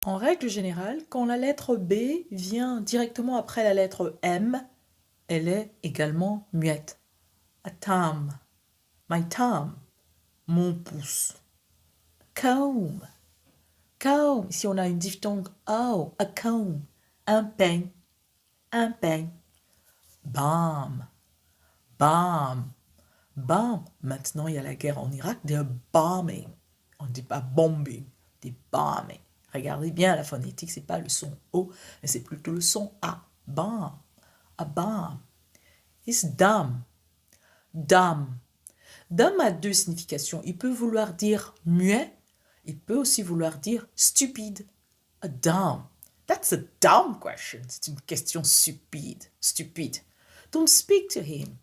En règle générale, quand la lettre B vient directement après la lettre M, elle est également muette. A thumb, my thumb, mon pouce. Comb, comb. Ici, on a une diphtongue O, a comb, un peigne, un peigne. Bam, bam, bam. Maintenant, il y a la guerre en Irak, they're bombing. On ne dit pas bombing, on dit bombing. Regardez bien la phonétique, c'est pas le son O, mais c'est plutôt le son A. Bam, a bam. It's dumb, dumb. Dumb a deux significations. Il peut vouloir dire muet, il peut aussi vouloir dire stupide. A dumb. That's a dumb question. C'est une question stupide. Stupide. Don't speak to him.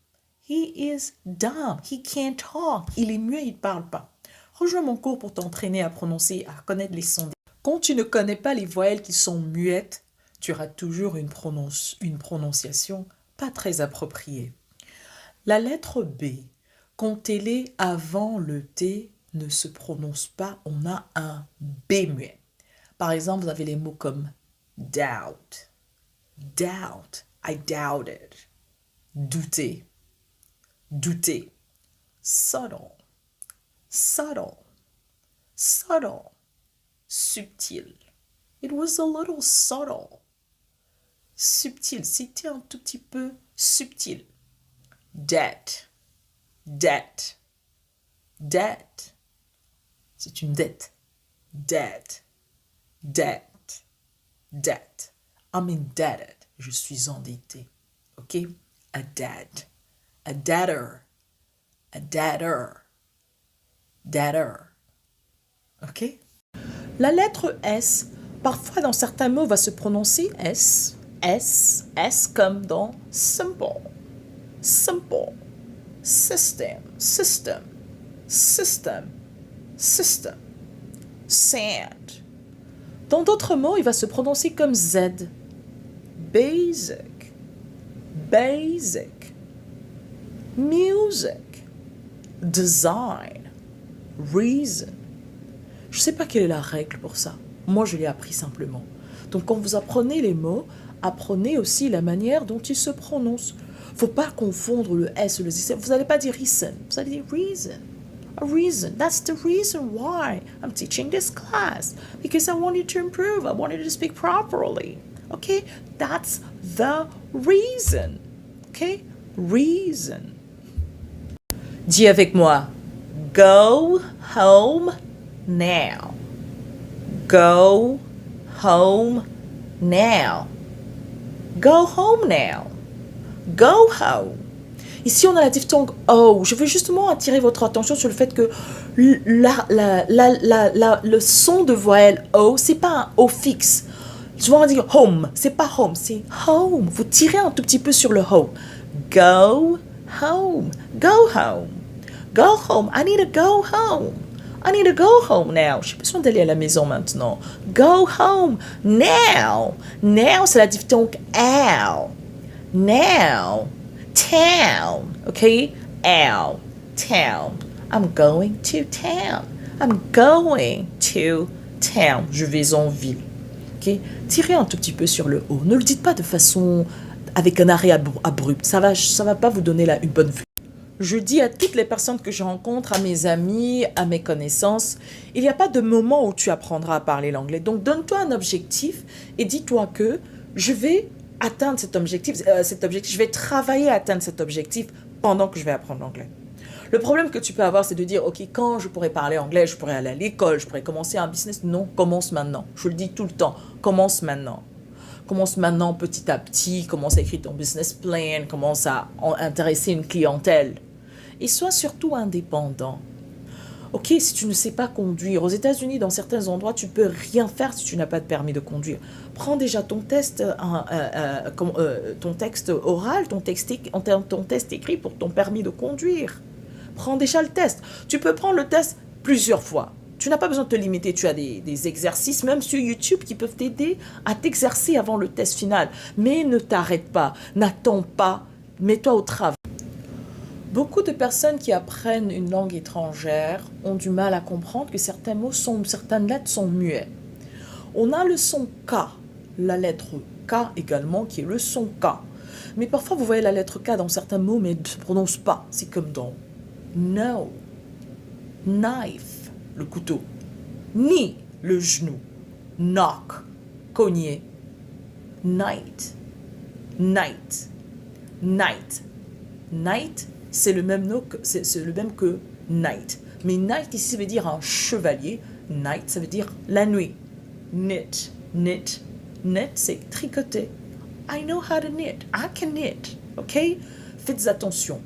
He is dumb. He can't talk. Il est muet, il ne parle pas. Rejoins mon cours pour t'entraîner à prononcer, à connaître les sons. Quand tu ne connais pas les voyelles qui sont muettes, tu auras toujours une prononciation pas très appropriée. La lettre B, quand elle est avant le T, ne se prononce pas, on a un B muet. Par exemple, vous avez les mots comme doubt, doubt, I doubted, douter, douter, subtle, subtle, subtle, subtil. It was a little subtle. Subtil, c'était un tout petit peu subtil. Debt, debt, debt. C'est une dette. Debt, debt, debt. I'm indebted. Je suis endetté. OK? A debt. A debtor. A debtor. Debtor. OK? La lettre S, parfois dans certains mots, va se prononcer S. S. S comme dans simple. Simple. System. System. System. System. Sand. Dans d'autres mots, il va se prononcer comme Z. Basic. Basic. Music. Design. Reason. Je ne sais pas quelle est la règle pour ça. Moi, je l'ai appris simplement. Donc, quand vous apprenez les mots, apprenez aussi la manière dont ils se prononcent. Il ne faut pas confondre le S et le Z. Vous n'allez pas dire reason. Vous allez dire reason. A reason. That's the reason why I'm teaching this class. Because I want you to improve. I want you to speak properly. Okay? That's the reason. Okay? Reason. Dis avec moi. Go home now. Go home now. Go home now. Go home. Ici, on a la diphtongue O. Je veux justement attirer votre attention sur le fait que le son de voyelle O, c'est pas un O fixe. Souvent, on va dire home. C'est pas home, c'est home. Vous tirez un tout petit peu sur le O. Go home. Go home. Go home. I need to go home. I need to go home now. J'ai besoin d'aller à la maison maintenant. Go home now. Now, c'est la diphtongue L. Now. Town. Okay? L. Town. I'm going to town. I'm going to town. Je vais en ville. Okay? Tirez un tout petit peu sur le O. Ne le dites pas de façon avec un arrêt abrupt. Ça va pas vous donner une bonne vue. Je dis à toutes les personnes que je rencontre, à mes amis, à mes connaissances, il n'y a pas de moment où tu apprendras à parler l'anglais. Donc, donne-toi un objectif et dis-toi que je vais atteindre cet objectif, je vais travailler à atteindre cet objectif pendant que je vais apprendre l'anglais. Le problème que tu peux avoir, c'est de dire, OK, quand je pourrai parler anglais, je pourrai aller à l'école, je pourrai commencer un business. Non, commence maintenant. Je le dis tout le temps, commence maintenant. Commence maintenant petit à petit, commence à écrire ton business plan, commence à intéresser une clientèle. Et sois surtout indépendant. Ok, si tu ne sais pas conduire, aux États-Unis, dans certains endroits, tu ne peux rien faire si tu n'as pas de permis de conduire. Prends déjà ton test, ton texte oral, ton test écrit pour ton permis de conduire. Prends déjà le test. Tu peux prendre le test plusieurs fois. Tu n'as pas besoin de te limiter. Tu as des exercices, même sur YouTube, qui peuvent t'aider à t'exercer avant le test final. Mais ne t'arrête pas, n'attends pas, mets-toi au travail. Beaucoup de personnes qui apprennent une langue étrangère ont du mal à comprendre que certains mots certaines lettres sont muets. On a le son K, la lettre K également, qui est le son K. Mais parfois, vous voyez la lettre K dans certains mots, mais elle ne se prononce pas. C'est comme dans no, knife, le couteau, knee, le genou, knock, cogner, night, night, night. Night, c'est le même que night. Mais night ici, ça veut dire un chevalier. Night, ça veut dire la nuit. Knit, knit, knit, c'est tricoter. I know how to knit. I can knit. OK? Faites attention.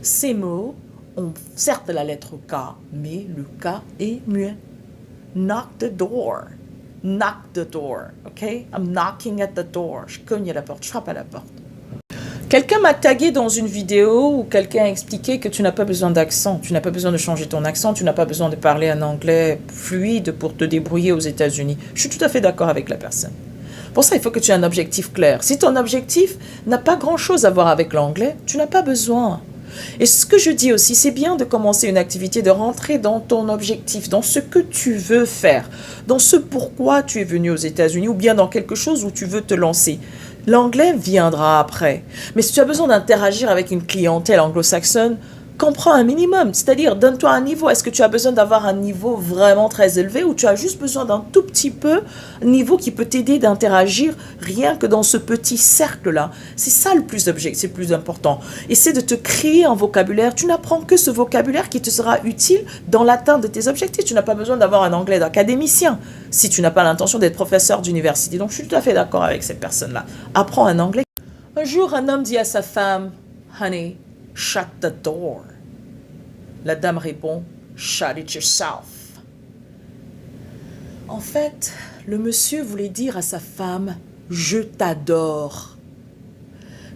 Ces mots ont certes la lettre K, mais le K est muet. Knock the door. Knock the door. OK? I'm knocking at the door. Je cogne à la porte. Je frappe à la porte. Quelqu'un m'a tagué dans une vidéo où quelqu'un a expliqué que tu n'as pas besoin d'accent, tu n'as pas besoin de changer ton accent, tu n'as pas besoin de parler un anglais fluide pour te débrouiller aux États-Unis. Je suis tout à fait d'accord avec la personne. Pour ça, il faut que tu aies un objectif clair. Si ton objectif n'a pas grand-chose à voir avec l'anglais, tu n'as pas besoin. Et ce que je dis aussi, c'est bien de commencer une activité, de rentrer dans ton objectif, dans ce que tu veux faire, dans ce pourquoi tu es venu aux États-Unis ou bien dans quelque chose où tu veux te lancer. L'anglais viendra après. Mais si tu as besoin d'interagir avec une clientèle anglo-saxonne, comprends un minimum. C'est-à-dire, donne-toi un niveau. Est-ce que tu as besoin d'avoir un niveau vraiment très élevé ou tu as juste besoin d'un tout petit peu niveau qui peut t'aider d'interagir rien que dans ce petit cercle-là. C'est ça le plus c'est le plus important. Essaie de te créer un vocabulaire. Tu n'apprends que ce vocabulaire qui te sera utile dans l'atteinte de tes objectifs. Tu n'as pas besoin d'avoir un anglais d'académicien si tu n'as pas l'intention d'être professeur d'université. Donc, je suis tout à fait d'accord avec cette personne-là. Apprends un anglais. Un jour, un homme dit à sa femme, « Honey, shut the door. » La dame répond, « Shut it yourself. » En fait, le monsieur voulait dire à sa femme, « Je t'adore. »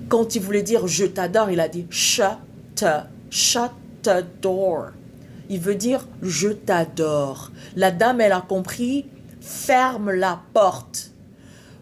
Quand il voulait dire « Je t'adore », il a dit « shut the door. » Il veut dire « Je t'adore. » La dame, elle a compris, « Ferme la porte. »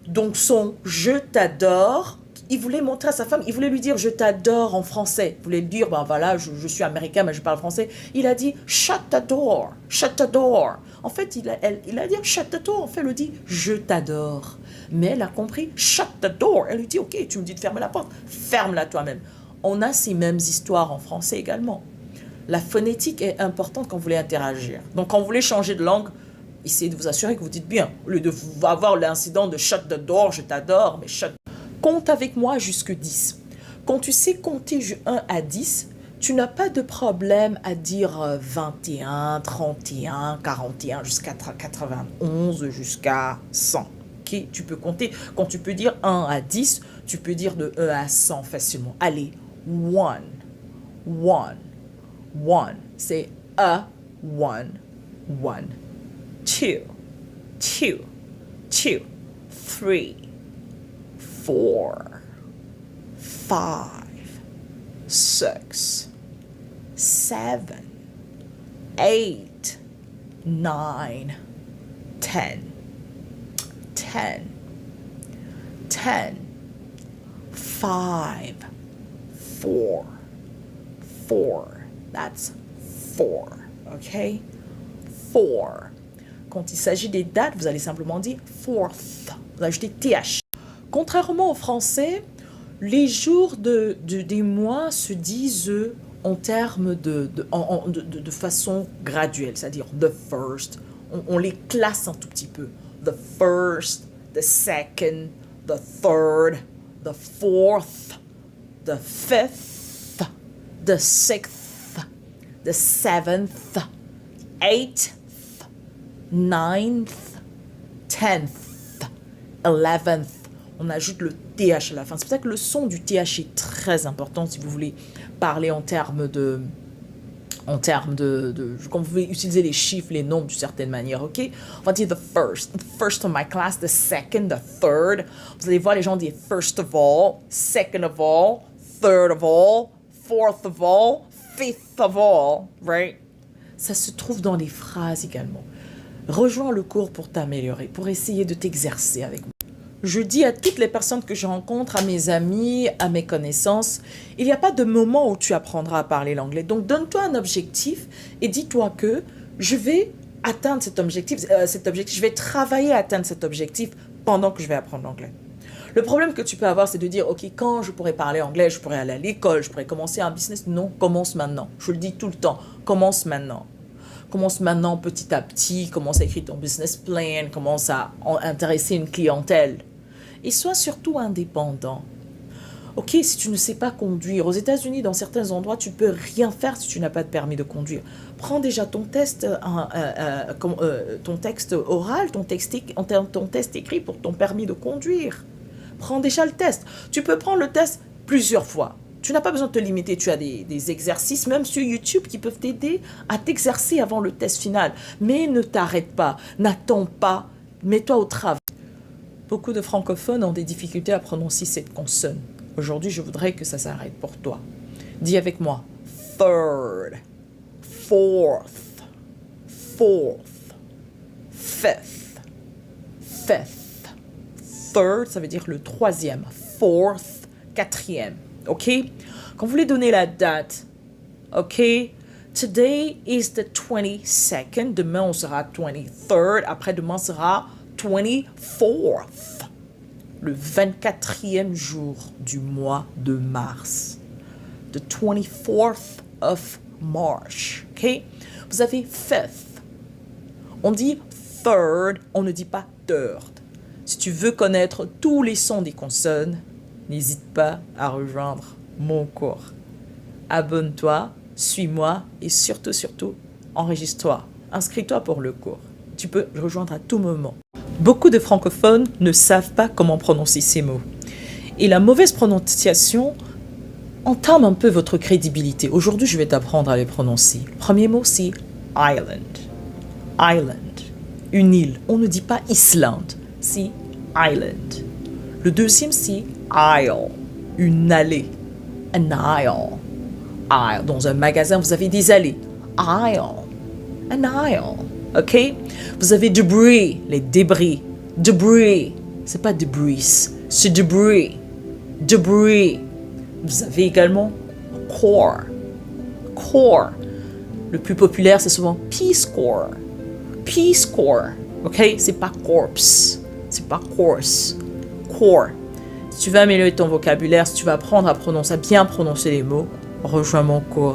Donc son « Je t'adore », il voulait montrer à sa femme, il voulait lui dire « je t'adore » en français. Il voulait lui dire « ben voilà, je suis américain, mais je parle français ». Il a dit « shut the door, shut the door ». En fait, il a dit « shut the door ». En fait, elle lui dit « je t'adore ». Mais elle a compris « shut the door ». Elle lui dit « ok, tu me dis de fermer la porte, ferme-la toi-même ». On a ces mêmes histoires en français également. La phonétique est importante quand vous voulez interagir. Donc, quand vous voulez changer de langue, essayez de vous assurer que vous dites bien. Au lieu de avoir l'incident de « shut the door », je t'adore, mais « shut ». Compte avec moi jusque 10. Quand tu sais compter de 1 à 10, tu n'as pas de problème à dire 21, 31, 41, jusqu'à 91, jusqu'à 100. Okay? Tu peux compter. Quand tu peux dire 1 à 10, tu peux dire de 1 à 100 facilement. Allez, 1, 1, 1. C'est a, 1, 1. 2, 2, 2, 3. 4, 5, 6, 7, 8, 9, 10, 10, 10, 5, 4, 4. That's 4. OK? 4. Quand il s'agit des dates, vous allez simplement dire fourth. Vous ajoutez TH. Contrairement au français, les jours des mois se disent en termes de façon graduelle, c'est-à-dire the first. On les classe un tout petit peu. The first, the second, the third, the fourth, the fifth, the sixth, the seventh, eighth, ninth, 10th, 11th. On ajoute le TH à la fin. C'est pour ça que le son du TH est très important si vous voulez parler en termes de quand vous voulez utiliser les chiffres, les nombres d'une certaine manière, ok? On va dire the first of my class, the second, the third. Vous allez voir les gens dire first of all, second of all, third of all, fourth of all, fifth of all, right? Ça se trouve dans les phrases également. Rejoins le cours pour t'améliorer, pour essayer de t'exercer avec moi. Je dis à toutes les personnes que je rencontre, à mes amis, à mes connaissances, il n'y a pas de moment où tu apprendras à parler l'anglais. Donc, donne-toi un objectif et dis-toi que je vais atteindre cet objectif. Je vais travailler à atteindre cet objectif pendant que je vais apprendre l'anglais. Le problème que tu peux avoir, c'est de dire, ok, quand je pourrais parler anglais, je pourrais aller à l'école, je pourrais commencer un business. Non, commence maintenant. Je le dis tout le temps, commence maintenant. Commence maintenant petit à petit, commence à écrire ton business plan, commence à intéresser une clientèle. Et sois surtout indépendant. Ok, si tu ne sais pas conduire, aux États-Unis, dans certains endroits, tu peux rien faire si tu n'as pas de permis de conduire. Prends déjà ton test, ton texte oral, ton test écrit pour ton permis de conduire. Prends déjà le test. Tu peux prendre le test plusieurs fois. Tu n'as pas besoin de te limiter. Tu as des exercices, même sur YouTube, qui peuvent t'aider à t'exercer avant le test final. Mais ne t'arrête pas. N'attends pas. Mets-toi au travail. Beaucoup de francophones ont des difficultés à prononcer cette consonne. Aujourd'hui, je voudrais que ça s'arrête pour toi. Dis avec moi. Third. Fourth. Fourth. Fifth. Fifth. Third, ça veut dire le troisième. Fourth, quatrième. OK? Quand vous voulez donner la date, OK? Today is the 22nd. Demain, on sera 23rd. Après-demain sera 24th. Le 24e jour du mois de mars. The 24th of March. OK? Vous avez fifth. On dit third, on ne dit pas third. Si tu veux connaître tous les sons des consonnes, n'hésite pas à rejoindre mon cours. Abonne-toi, suis-moi et surtout, enregistre-toi. Inscris-toi pour le cours. Tu peux le rejoindre à tout moment. Beaucoup de francophones ne savent pas comment prononcer ces mots. Et la mauvaise prononciation entame un peu votre crédibilité. Aujourd'hui, je vais t'apprendre à les prononcer. Le premier mot, c'est island. Island. Une île. On ne dit pas Islande. C'est island. Le deuxième, c'est aisle, une allée. An aisle. Aisle. Dans un magasin, vous avez des allées. Aisle. An aisle. OK? Vous avez debris, les débris. Debris. C'est pas debris, c'est debris. Debris. Vous avez également core. Core. Le plus populaire, c'est souvent Peace Corps. Peace Corps. OK? C'est pas corpse. C'est pas course. Core. Si tu veux améliorer ton vocabulaire, si tu veux apprendre à bien prononcer les mots, rejoins mon cours.